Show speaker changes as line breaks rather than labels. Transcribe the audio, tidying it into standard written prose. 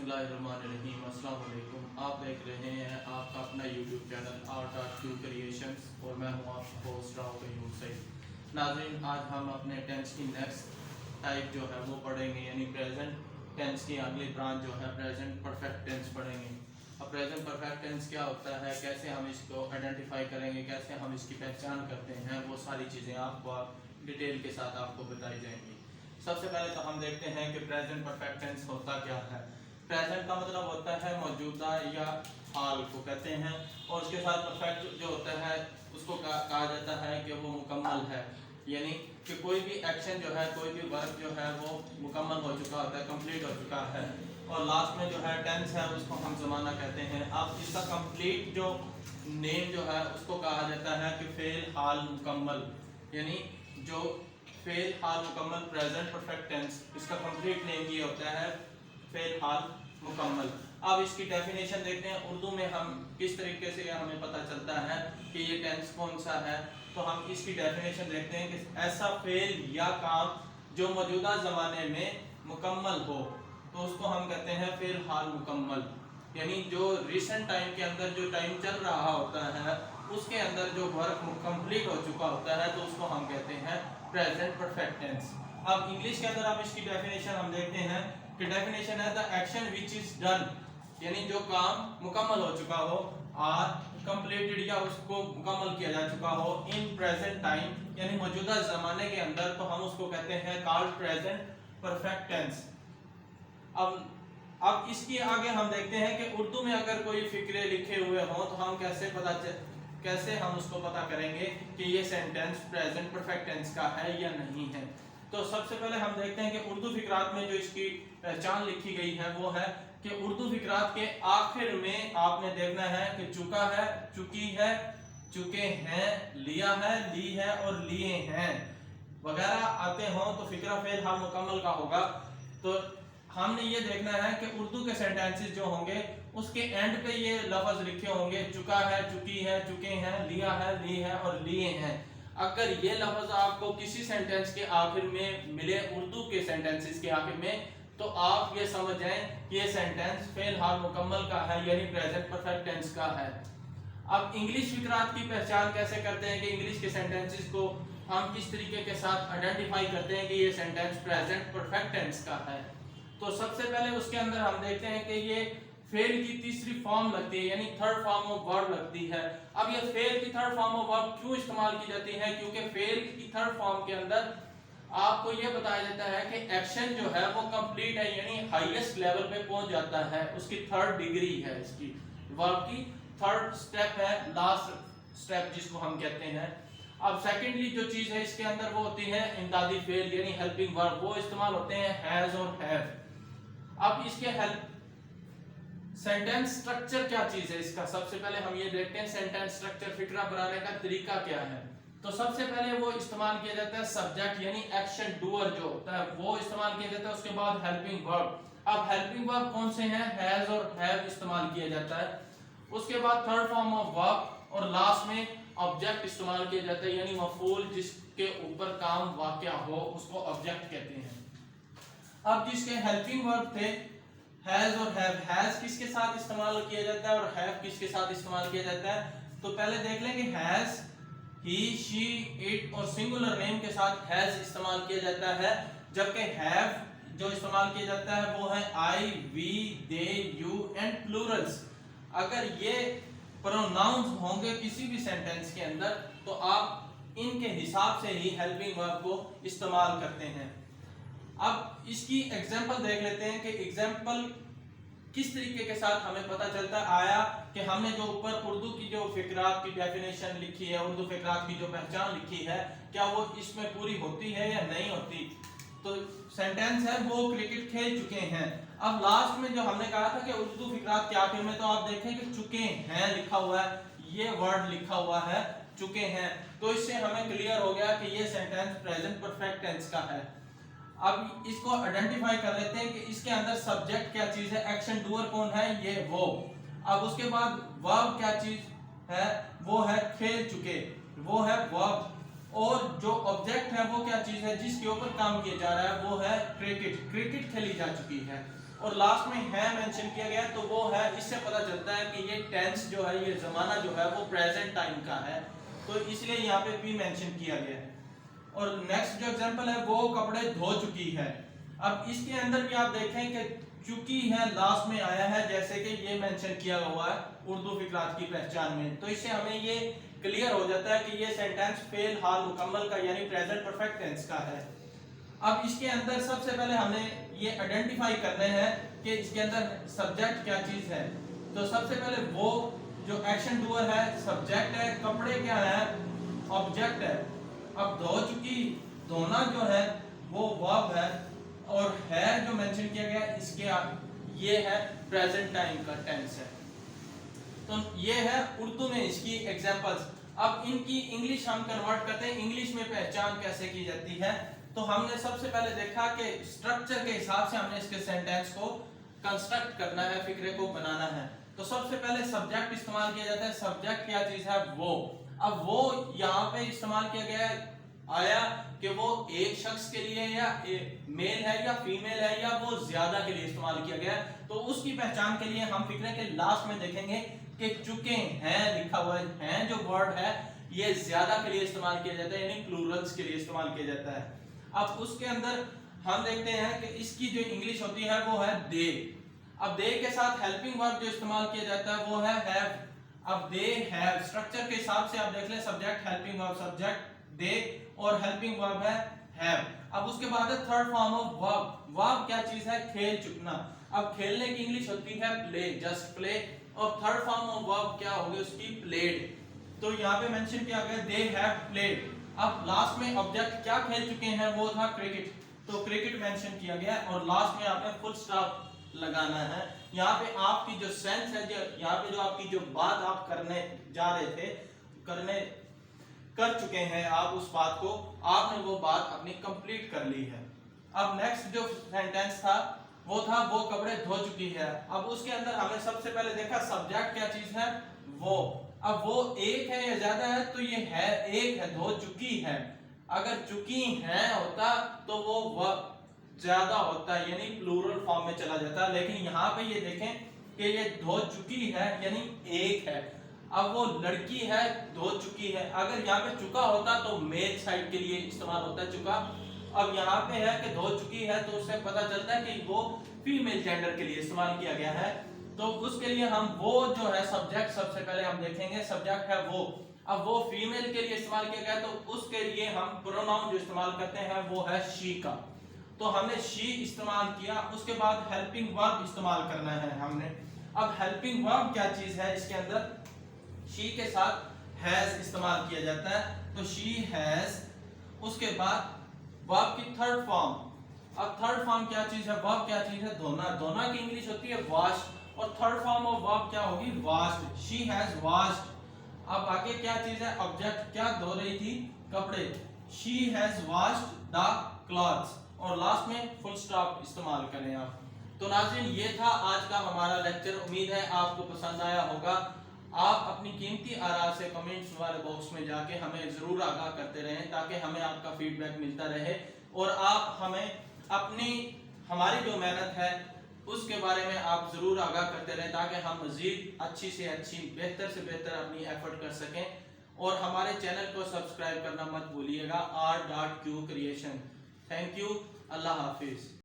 बिस्मिल्लाहिर्रहमानिर्रहीम। अस्सलाम वालेकुम। आप देख रहे हैं आपका अपना YouTube channel art Q creations और मैं हूं आपका होस्ट राहुल सईद। नाज़रीन, आज हम अपने टेंस की नेक्स्ट टाइप जो है वो पढ़ेंगे, यानी प्रेजेंट टेंस की अगली ब्रांच जो है प्रेजेंट परफेक्ट टेंस पढ़ेंगे। अब प्रेजेंट परफेक्ट टेंस क्या होता है, कैसे हम इसको आइडेंटिफाई करेंगे, कैसे हम इसकी पहचान करते हैं, वो सारी चीज़ें आपको डिटेल के साथ आपको बताई जाएंगी। सबसे पहले तो हम देखते हैं कि प्रेजेंट परफेक्ट टेंस होता क्या है। प्रेजेंट का मतलब होता है मौजूदा या हाल को कहते हैं, और उसके साथ परफेक्ट जो होता है उसको कहा जाता है कि वो मुकम्मल है, यानी कि कोई भी एक्शन जो है, कोई भी वर्क जो है वो मुकम्मल हो चुका होता है, कंप्लीट हो चुका है। और लास्ट में जो है टेंस है उसको हम ज़माना कहते हैं। अब इसका कंप्लीट जो नेम जो है उसको कहा जाता है कि फेल हाल मुकम्मल, यानी जो फेल हाल मुकम्मल प्रेजेंट परफेक्ट टेंस, इसका कंप्लीट नेम ये होता है फेल हाल मुकम्मल। अब इसकी डेफिनेशन देखते हैं उर्दू में हम किस तरीके से हमें पता चलता है कि ये टेंस कौन सा है। तो हम इसकी डेफिनेशन देखते हैं कि ऐसा फेल या काम जो मौजूदा ज़माने में मुकम्मल हो तो उसको हम कहते हैं फेल हाल मुकम्मल, यानी जो रिसेंट टाइम के अंदर जो टाइम चल रहा होता है उसके अंदर जो वर्क कंप्लीट हो चुका होता है तो उसको हम कहते हैं प्रेजेंट परफेक्ट टेंस। अब इंग्लिश के अंदर अब इसकी डेफिनेशन हम देखते हैं कि डेफिनेशन है the action which is done, यानी जो काम मुकम्मल हो चुका हो, आर कंप्लीटेड या उसको मुकम्मल किया जा चुका हो इन प्रेजेंट टाइम, यानी मौजूदा जमाने के अंदर, तो हम उसको कहते हैं कॉल्ड प्रेजेंट परफेक्ट टेंस। अब इसकी आगे हम देखते हैं कि उर्दू में अगर कोई फिक्रे लिखे हुए हों तो हम कैसे हम उसको पता करेंगे कि ये सेंटेंस प्रेजेंट परफेक्ट टेंस का है या नहीं है। तो सबसे पहले हम देखते हैं कि उर्दू फिकरात में जो इसकी पहचान लिखी गई है वो है कि उर्दू फिकरात के आखिर में आपने देखना है कि चुका है, चुकी है, चुके हैं, लिया है, ली है और लिए हैं वगैरह आते हों तो फिक्रा फेल हाल मुकम्मल का होगा। तो हमने ये देखना है कि उर्दू के सेंटेंसेस जो होंगे उसके एंड पे ये लफ्ज लिखे होंगे, चुका है, चुकी है, चुके हैं, लिया है, ली है और लिए हैं। अगर ये लफ्ज आपको किसी सेंटेंस के आखिर में मिले, उर्दू के सेंटेंसेस के आखिर में, तो आप ये समझ जाएं कि ये सेंटेंस फेल हाल मुकम्मल का है, यानी प्रेजेंट परफेक्ट टेंस का है। अब इंग्लिश फिकरात की पहचान कैसे करते हैं कि इंग्लिश के सेंटेंसेस को हम किस तरीके के साथ आइडेंटिफाई करते हैं कि ये सेंटेंस प्रेजेंट परफेक्ट टेंस का है। तो सबसे पहले उसके अंदर हम देखते हैं कि ये फेल की तीसरी फॉर्म लगती है, यानी थर्ड फॉर्म ऑफ वर्ब लगती है। अब ये फेल की थर्ड फॉर्म ऑफ वर्ब क्यों इस्तेमाल की जाती है, क्योंकि फेल की थर्ड फॉर्म के अंदर आपको ये बताया जाता है कि एक्शन जो है वो कंप्लीट है, यानी हाईएस्ट लेवल पे पहुंच जाता है, उसकी थर्ड डिग्री है, इसकी वर्ब की थर्ड स्टेप है, लास्ट स्टेप जिसको हम कहते हैं। अब सेकेंडली जो चीज है इसके अंदर वो होती है इमदादी फेल, यानी हेल्पिंग वर्ब, वो इस्तेमाल होते हैं हैज और हैव। अब इसके हेल्प सेंटेंस स्ट्रक्चर क्या चीज है इसका, सबसे पहले हम ये देखते हैं सेंटेंस स्ट्रक्चर, फिक्रा बनाने का तरीका क्या है। तो सबसे पहले वो इस्तेमाल किया जाता है सब्जेक्ट, यानी एक्शन डूअर जो होता है वो इस्तेमाल किया जाता है। उसके बाद हेल्पिंग वर्ब। अब हेल्पिंग वर्ब कौन से हैं, हैज और हैव इस्तेमाल किया जाता है। उसके बाद थर्ड फॉर्म ऑफ वर्ब और लास्ट में ऑब्जेक्ट इस्तेमाल किया जाता है, यानी मफूल जिसके ऊपर काम वाक़या हो उसको ऑब्जेक्ट कहते हैं। अब जिसके हेल्पिंग वर्ब थे हैज और हैव, हैज किसके साथ इस्तेमाल किया जाता है और हैव किसके साथ इस्तेमाल किया जाता है। तो पहले देख लें कि हैज ही, शी, इट और सिंगुलर नेम के साथ हैज इस्तेमाल किया जाता है, जबकि हैव जो इस्तेमाल किया जाता है वो है I, we, they, you and plurals. अगर ये प्रोनाउंस होंगे किसी भी सेंटेंस के अंदर तो आप इनके हिसाब से ही हेल्पिंग वर्ब को इस्तेमाल करते हैं। अब इसकी एग्जाम्पल देख लेते हैं कि एग्जाम्पल किस तरीके के साथ हमें पता चलता आया कि हमने जो ऊपर उर्दू की जो फिकरात की डेफिनेशन लिखी है, उर्दू फिकरात की जो पहचान लिखी है, क्या वो इसमें पूरी होती है या नहीं होती। तो सेंटेंस है वो क्रिकेट खेल चुके हैं। अब लास्ट में जो हमने कहा था कि उर्दू फिकरात के आखिर में, तो आप देखें कि चुके हैं लिखा हुआ है, ये वर्ड लिखा हुआ है चुके हैं, तो इससे हमें क्लियर हो गया कि ये सेंटेंस प्रेजेंट परफेक्ट टेंस का है। अब इसको आइडेंटिफाई कर लेते हैं कि इसके अंदर सब्जेक्ट क्या चीज है, एक्शन डूअर कौन है, ये वो। अब उसके बाद वर्ब क्या चीज है, वो है खेल चुके, वो है वर्ब। और जो ऑब्जेक्ट है वो क्या चीज है जिसके ऊपर काम किया जा रहा है, वो है क्रिकेट, क्रिकेट खेली जा चुकी है। और लास्ट में है मेंशन किया गया, तो वो है, इससे पता चलता है कि ये टेंस जो है, ये जमाना जो है वो प्रेजेंट टाइम का है, तो इसलिए यहाँ पे बी मेंशन किया गया है। और नेक्स्ट जो एग्जांपल है वो कपड़े धो चुकी है। अब इसके अंदर भी आप देखें कि चुकी है लास्ट में आया है, जैसे कि ये मेंशन किया हुआ है उर्दू फिक्रात की पहचान में, तो इससे हमें ये क्लियर हो जाता है कि ये सेंटेंस फेल हाल मुकम्मल का यानी प्रेजेंट परफेक्ट टेंस का है। अब इसके अंदर सबसे पहले हमें ये आइडेंटिफाई करने हैं कि इसके अंदर सब्जेक्ट क्या चीज है। तो सबसे पहले वो जो एक्शन डूअर है सब्जेक्ट है, कपड़े क्या है ऑब्जेक्ट है। अब धो चुकी, धोना जो है वो वर्ब है, और है जो मेंशन किया गया इसके ये है प्रेजेंट टाइम का टेंस है। तो ये है उर्दू में इसकी एग्जांपल्स। अब इनकी इंग्लिश हम कन्वर्ट करते हैं, इंग्लिश में पहचान कैसे की जाती है। तो हमने सबसे पहले देखा कि स्ट्रक्चर के हिसाब से हमने इसके सेंटेंस को कंस्ट्रक्ट करना है, फिक्रे को बनाना है। तो सबसे पहले सब्जेक्ट इस्तेमाल किया जाता है। सब्जेक्ट क्या चीज है वो। अब वो यहाँ पे इस्तेमाल किया गया है, आया कि वो एक शख्स के लिए या मेल है या फीमेल है या वो ज्यादा के लिए इस्तेमाल किया गया है। तो उसकी पहचान के लिए हम फिक्रे के लास्ट में देखेंगे कि चुके हैं लिखा हुआ है जो वर्ड है ये ज्यादा के लिए इस्तेमाल किया जाता है, यानी प्लूरल्स के लिए इस्तेमाल किया जाता है। अब उसके अंदर हम देखते हैं कि इसकी जो इंग्लिश होती है वो है दे। अब दे के साथ हेल्पिंग वर्ब जो इस्तेमाल किया जाता है वो है हैव। अब दे हैव स्ट्रक्चर के हिसाब से आप देख ले, subject helping verb, subject they और हेल्पिंग वर्ब है हैव। अब उसके बाद है third form of verb. Verb क्या चीज है खेल चुकना। अब खेलने की इंग्लिश होती है प्ले, जस्ट प्ले, और थर्ड फॉर्म ऑफ वर्ब क्या होगी उसकी प्लेड। तो यहाँ पे मेंशन किया गया दे हैव प्लेड। अब लास्ट में ऑब्जेक्ट क्या खेल चुके हैं वो था क्रिकेट, तो क्रिकेट मेंशन किया गया और लास्ट में आपने फुल स्टॉप लगाना है। यहाँ पे आपकी जो सेंस है, जो यहाँ पे जो आपकी जो बात आप करने जा रहे थे, करने कर चुके हैं आप उस बात को, आपने वो बात अपनी कंप्लीट कर ली है। अब नेक्स्ट जो सेंटेंस था वो था वो कपड़े धो चुकी है। अब उसके अंदर हमने सबसे पहले देखा सब्जेक्ट क्या चीज है वो। अब वो एक है या ज्यादा है, तो ये है एक है, धो चुकी है। अगर चुकी है होता तो वो ज्यादा होता है, यानी प्लूरल फॉर्म में चला जाता है। लेकिन यहाँ पे ये देखें कि ये धो चुकी है यानी एक है। अब वो लड़की है धो चुकी है, अगर यहाँ पे चुका होता तो मेल साइड के लिए इस्तेमाल होता है चुका। अब यहाँ पे है कि धो चुकी है, तो उससे पता चलता है कि वो फीमेल जेंडर के लिए इस्तेमाल किया गया है। तो उसके लिए हम वो जो है सब्जेक्ट सबसे पहले हम देखेंगे, सब्जेक्ट है वो। अब वो फीमेल के लिए इस्तेमाल किया गया, तो उसके लिए हम प्रोनाउन जो इस्तेमाल करते हैं वो है शी का। तो हमने शी इस्तेमाल किया, उसके बाद हेल्पिंग वर्ब इस्तेमाल करना है हमने। अब हेल्पिंग वर्ब क्या चीज है, इसके अंदर शी के साथ हैज इस्तेमाल किया जाता है, तो शी हैज। उसके बाद वर्ब की थर्ड फॉर्म। अब थर्ड फॉर्म क्या चीज है, वर्ब क्या चीज है धोना। धोना की इंग्लिश होती है वॉश, और थर्ड फॉर्म ऑफ वर्ब क्या होगी वॉश्ड। She has washed. अब आगे क्या चीज है, ऑब्जेक्ट क्या धो रही थी कपड़े, she has washed the clothes, और लास्ट में फुल स्टॉप इस्तेमाल करें आप। तो नाज़रीन ये था आज का हमारा लेक्चर, उम्मीद है आपको पसंद आया होगा। आप अपनी कीमती आरा से कमेंट्स वाले बॉक्स में जाके हमें जरूर आगाह करते रहें, ताकि हमें आपका फीडबैक मिलता रहे और आप हमें अपनी हमारी जो मेहनत है उसके बारे में आप जरूर आगाह करते रहें, ताकि हम मजीद अच्छी से अच्छी बेहतर से बेहतर अपनी एफर्ट कर सकें। और हमारे चैनल को सब्सक्राइब करना मत भूलिएगा, R.Q creation. Thank you, Allah Hafiz.